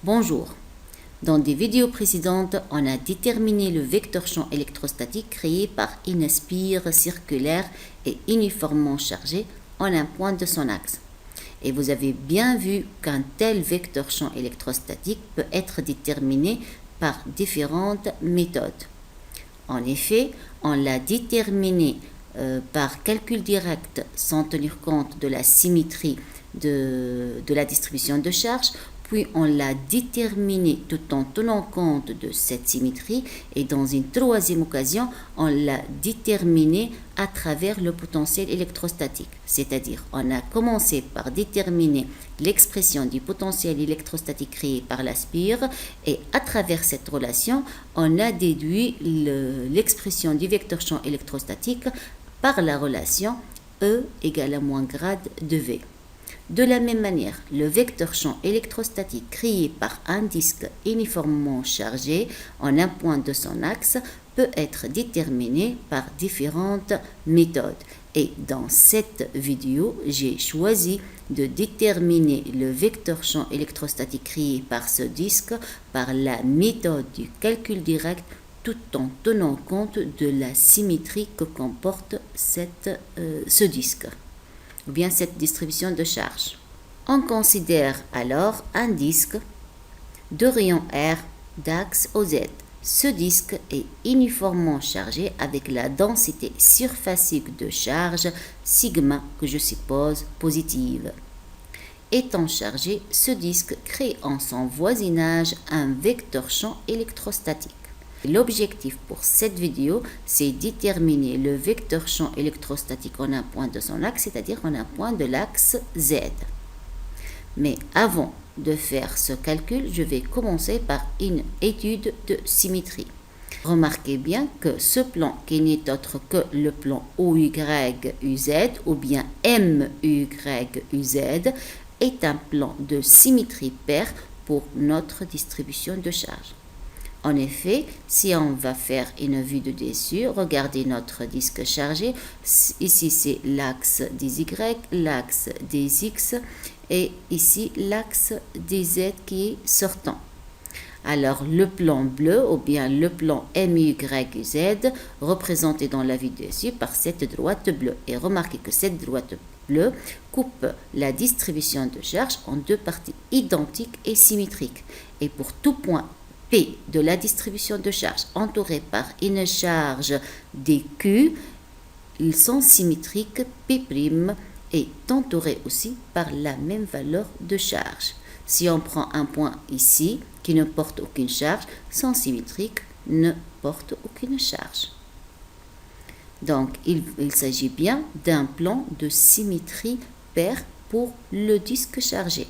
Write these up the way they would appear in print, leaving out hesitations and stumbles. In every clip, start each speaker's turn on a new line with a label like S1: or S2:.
S1: Bonjour. Dans des vidéos précédentes, on a déterminé le vecteur champ électrostatique créé par une spire circulaire et uniformément chargée en un point de son axe. Et vous avez bien vu qu'un tel vecteur champ électrostatique peut être déterminé par différentes méthodes. En effet, on l'a déterminé par calcul direct sans tenir compte de la symétrie de la distribution de charge, puis on l'a déterminé tout en tenant compte de cette symétrie, et dans une troisième occasion, on l'a déterminé à travers le potentiel électrostatique. C'est-à-dire, on a commencé par déterminer l'expression du potentiel électrostatique créé par la spire, et à travers cette relation, on a déduit l'expression du vecteur champ électrostatique par la relation E égale à moins grade de V. De la même manière, le vecteur champ électrostatique créé par un disque uniformément chargé en un point de son axe peut être déterminé par différentes méthodes. Et dans cette vidéo, j'ai choisi de déterminer le vecteur champ électrostatique créé par ce disque par la méthode du calcul direct, tout en tenant compte de la symétrie que comporte ce disque, ou bien cette distribution de charge. On considère alors un disque de rayon R d'axe OZ. Ce disque est uniformément chargé avec la densité surfacique de charge sigma que je suppose positive. Étant chargé, ce disque crée en son voisinage un vecteur champ électrostatique. L'objectif pour cette vidéo, c'est déterminer le vecteur champ électrostatique en un point de son axe, c'est-à-dire en un point de l'axe Z. Mais avant de faire ce calcul, je vais commencer par une étude de symétrie. Remarquez bien que ce plan, qui n'est autre que le plan OYUZ ou bien MUYUZ, est un plan de symétrie paire pour notre distribution de charge. En effet, si on va faire une vue de dessus, regardez notre disque chargé. Ici, c'est l'axe des Y, l'axe des X et ici, l'axe des Z qui est sortant. Alors, le plan bleu ou bien le plan MUYZ, représenté dans la vue dessus par cette droite bleue. Et remarquez que cette droite bleue coupe la distribution de charge en deux parties identiques et symétriques. Et pour tout point P de la distribution de charge entourée par une charge dQ, ils sont symétriques. P' est entouré aussi par la même valeur de charge. Si on prend un point ici qui ne porte aucune charge, son symétrique ne porte aucune charge. Donc, il s'agit bien d'un plan de symétrie paire pour le disque chargé.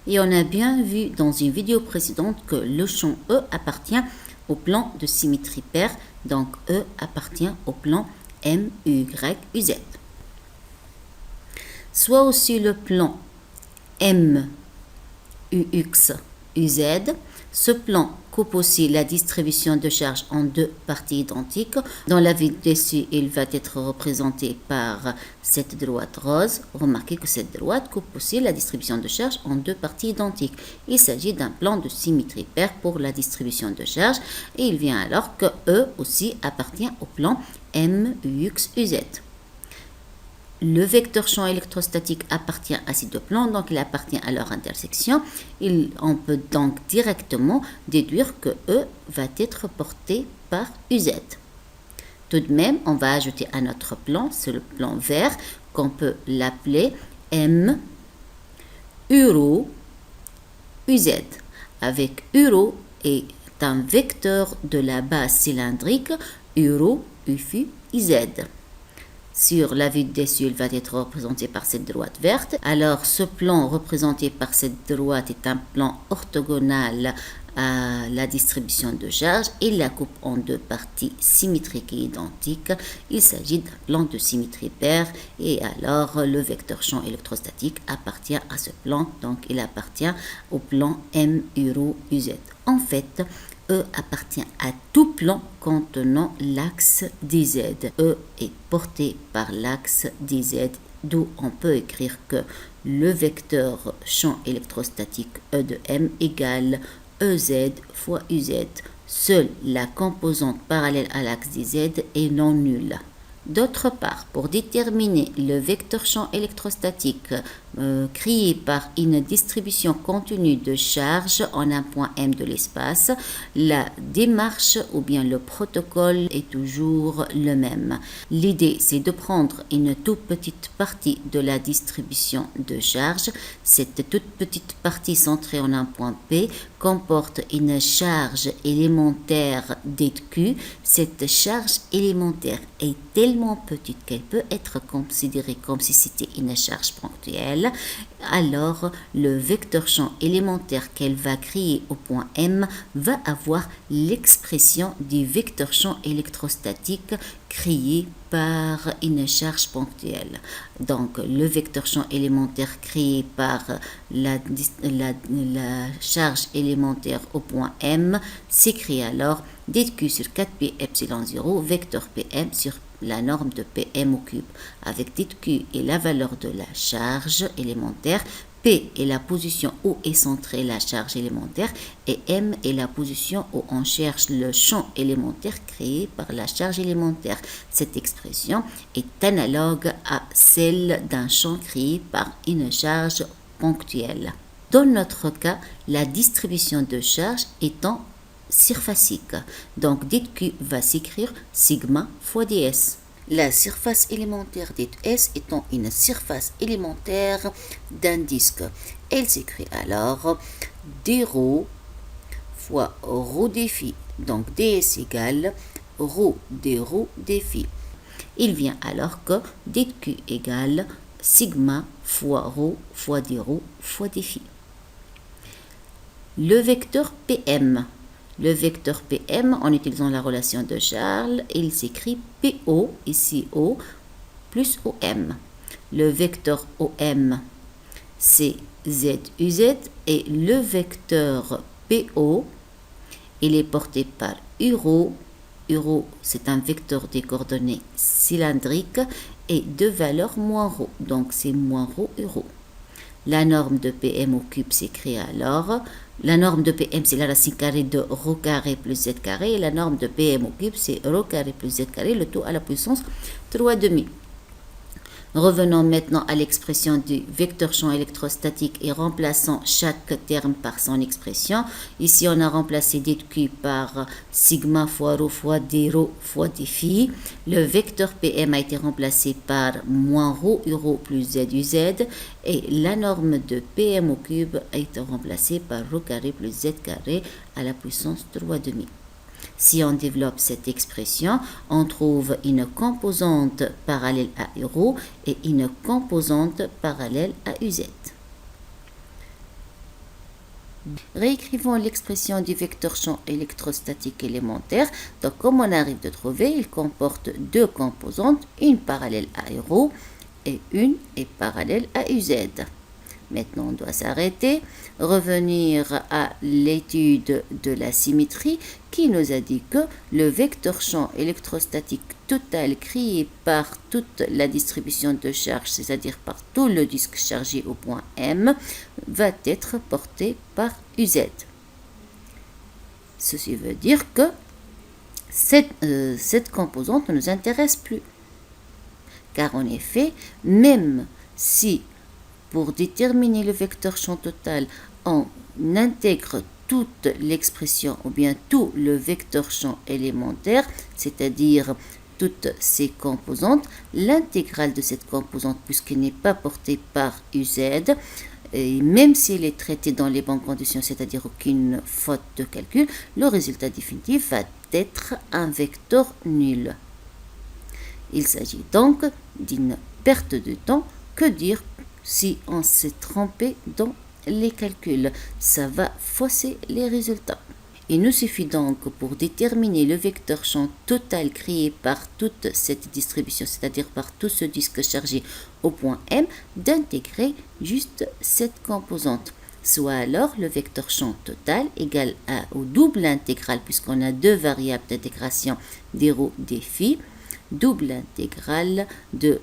S1: Et on a bien vu dans une vidéo précédente que le champ E appartient au plan de symétrie paire, donc E appartient au plan MUYUZ. Soit aussi le plan MUXUZ. Ce plan coupe aussi la distribution de charge en deux parties identiques. Dans la vue dessus, il va être représenté par cette droite rose. Remarquez que cette droite coupe aussi la distribution de charge en deux parties identiques. Il s'agit d'un plan de symétrie paire pour la distribution de charge. Et il vient alors que E aussi appartient au plan MUXUZ. Le vecteur champ électrostatique appartient à ces deux plans, donc il appartient à leur intersection. On peut donc directement déduire que E va être porté par UZ. Tout de même, on va ajouter un autre plan, c'est le plan vert, qu'on peut l'appeler M URO UZ. Avec URO est un vecteur de la base cylindrique URO UFU IZ. Sur la vue dessus, il va être représenté par cette droite verte. Alors, ce plan représenté par cette droite est un plan orthogonal à la distribution de charge. Il la coupe en deux parties symétriques et identiques. Il s'agit d'un plan de symétrie paire. Et alors, le vecteur champ électrostatique appartient à ce plan. Donc, il appartient au plan MURO-UZ. En fait, E appartient à tout plan contenant l'axe DZ. E est porté par l'axe DZ D'où on peut écrire que le vecteur champ électrostatique E de M égale EZ fois UZ. Seule la composante parallèle à l'axe DZ est non nulle. D'autre part, pour déterminer le vecteur champ électrostatique créé par une distribution continue de charge en un point M de l'espace, la démarche ou bien le protocole est toujours le même. L'idée, c'est de prendre une toute petite partie de la distribution de charge. Cette toute petite partie centrée en un point P comporte une charge élémentaire dQ. Cette charge élémentaire est tellement petite qu'elle peut être considérée comme si c'était une charge ponctuelle. Alors le vecteur champ élémentaire qu'elle va créer au point M va avoir l'expression du vecteur champ électrostatique créé par une charge ponctuelle. Donc le vecteur champ élémentaire créé par la charge élémentaire au point M s'écrit alors dQ sur 4pi epsilon 0 vecteur Pm sur la norme de Pm au cube, avec dQ est la valeur de la charge élémentaire, P est la position où est centrée la charge élémentaire et M est la position où on cherche le champ élémentaire créé par la charge élémentaire. Cette expression est analogue à celle d'un champ créé par une charge ponctuelle. Dans notre cas, la distribution de charge étant surfacique. Donc, dQ va s'écrire sigma fois ds. La surface élémentaire dite S étant une surface élémentaire d'un disque. Elle s'écrit alors dρ fois ρ dφ. Donc, ds égale ρ dρ dφ. Il vient alors que dQ égale sigma fois ρ fois dρ fois dφ. Le vecteur Pm. Le vecteur Pm, en utilisant la relation de Charles, il s'écrit PO, ici O, plus OM. Le vecteur OM, c'est ZUZ, et le vecteur PO, il est porté par URO. URO, c'est un vecteur des coordonnées cylindriques et de valeur moins ρ, donc c'est moins ρ URO. La norme de Pm au cube s'écrit alors. La norme de Pm, c'est la racine carrée de ρ carré plus z carré. Et la norme de Pm au cube, c'est ρ carré plus z carré, le tout à la puissance 3,5. Revenons maintenant à l'expression du vecteur champ électrostatique et remplaçant chaque terme par son expression. Ici, on a remplacé dQ par sigma fois ρ fois dρ fois dφ. Le vecteur Pm a été remplacé par moins ρ URO plus z uz. Et la norme de Pm au cube a été remplacée par ρ carré plus z carré à la puissance 3,5. Si on développe cette expression, on trouve une composante parallèle à ρ et une composante parallèle à uz. Réécrivons l'expression du vecteur champ électrostatique élémentaire. Donc, comme on arrive de trouver, il comporte deux composantes, une parallèle à ρ et une est parallèle à uz. Maintenant, on doit s'arrêter, revenir à l'étude de la symétrie qui nous a dit que le vecteur champ électrostatique total créé par toute la distribution de charge, c'est-à-dire par tout le disque chargé au point M, va être porté par uz. Ceci veut dire que cette composante ne nous intéresse plus. Car en effet, même si pour déterminer le vecteur champ total, on intègre toute l'expression ou bien tout le vecteur champ élémentaire, c'est-à-dire toutes ces composantes, l'intégrale de cette composante, puisqu'elle n'est pas portée par uz, et même si elle est traitée dans les bonnes conditions, c'est-à-dire aucune faute de calcul, le résultat définitif va être un vecteur nul. Il s'agit donc d'une perte de temps. Que dire si on s'est trompé dans les calculs? Ça va fausser les résultats. Il nous suffit donc pour déterminer le vecteur champ total créé par toute cette distribution, c'est-à-dire par tout ce disque chargé au point M, d'intégrer juste cette composante. Soit alors le vecteur champ total égal au double intégral, puisqu'on a deux variables d'intégration dρ dφ, double intégrale de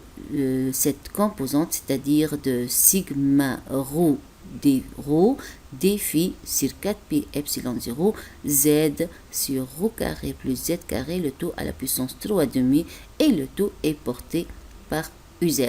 S1: cette composante, c'est-à-dire de sigma rho d rho défi sur 4pi epsilon 0 z sur rho carré plus z carré, le tout à la puissance 3,5 et le tout est porté par uz.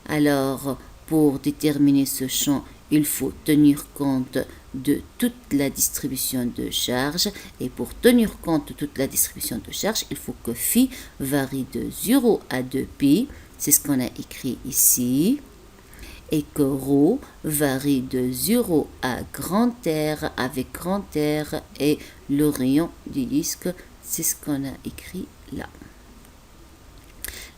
S1: Alors, pour déterminer ce champ, il faut tenir compte de toute la distribution de charge. Et pour tenir compte de toute la distribution de charge, il faut que phi varie de 0 à 2pi. C'est ce qu'on a écrit ici. Et que rho varie de 0 à grand R avec grand R et le rayon du disque. C'est ce qu'on a écrit là.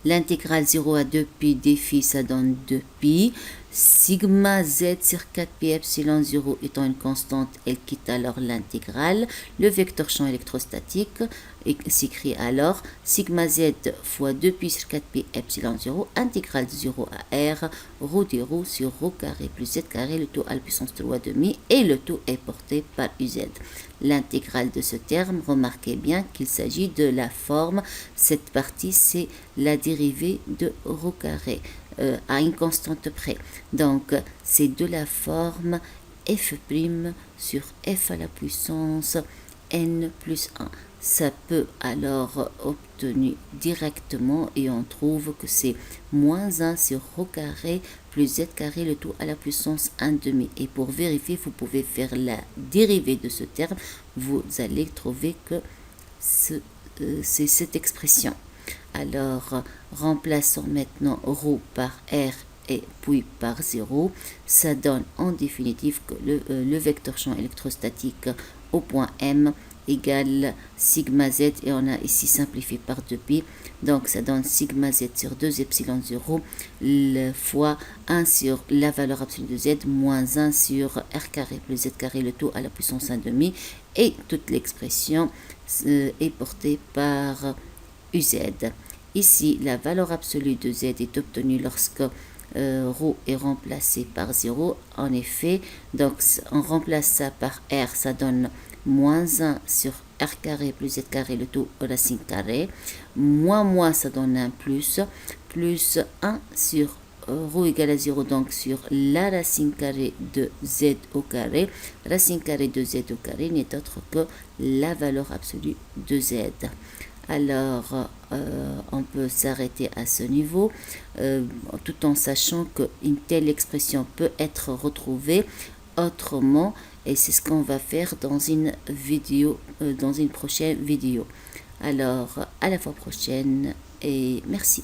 S1: L'intégrale 0 à 2pi des phi, ça donne 2pi. Sigma z sur 4pi epsilon 0 étant une constante, elle quitte alors l'intégrale. Le vecteur champ électrostatique s'écrit alors sigma z fois 2pi sur 4pi epsilon 0, intégrale de 0 à r, rho d rho sur rho carré plus z carré, le tout à la puissance 3,5 et le tout est porté par uz. L'intégrale de ce terme, remarquez bien qu'il s'agit de la forme, cette partie c'est la dérivée de rho carré à une constante près. Donc c'est de la forme f' sur f à la puissance n plus 1. Ça peut alors obtenir directement et on trouve que c'est moins 1 sur rho carré plus z carré, le tout à la puissance 1,5. Et pour vérifier, vous pouvez faire la dérivée de ce terme. Vous allez trouver que c'est cette expression. Alors, remplaçons maintenant rho par r et puis par 0. Ça donne en définitive que le vecteur champ électrostatique au point M égale sigma z, et on a ici simplifié par 2pi, donc ça donne sigma z sur 2 epsilon 0 fois 1 sur la valeur absolue de z moins 1 sur r carré plus z carré, le tout à la puissance 1,5, et toute l'expression est portée par uz. Ici, la valeur absolue de z est obtenue lorsque rho est remplacé par 0. En effet, donc on remplace ça par r, ça donne moins 1 sur r carré plus z carré, le tout racine carrée, moins ça donne un plus 1 sur rho égale à 0, donc sur la racine carrée de z au carré. Racine carrée de z au carré n'est autre que la valeur absolue de z. Alors, on peut s'arrêter à ce niveau, tout en sachant qu'une telle expression peut être retrouvée autrement, et c'est ce qu'on va faire dans une vidéo, dans une prochaine vidéo. Alors, à la fois prochaine et merci.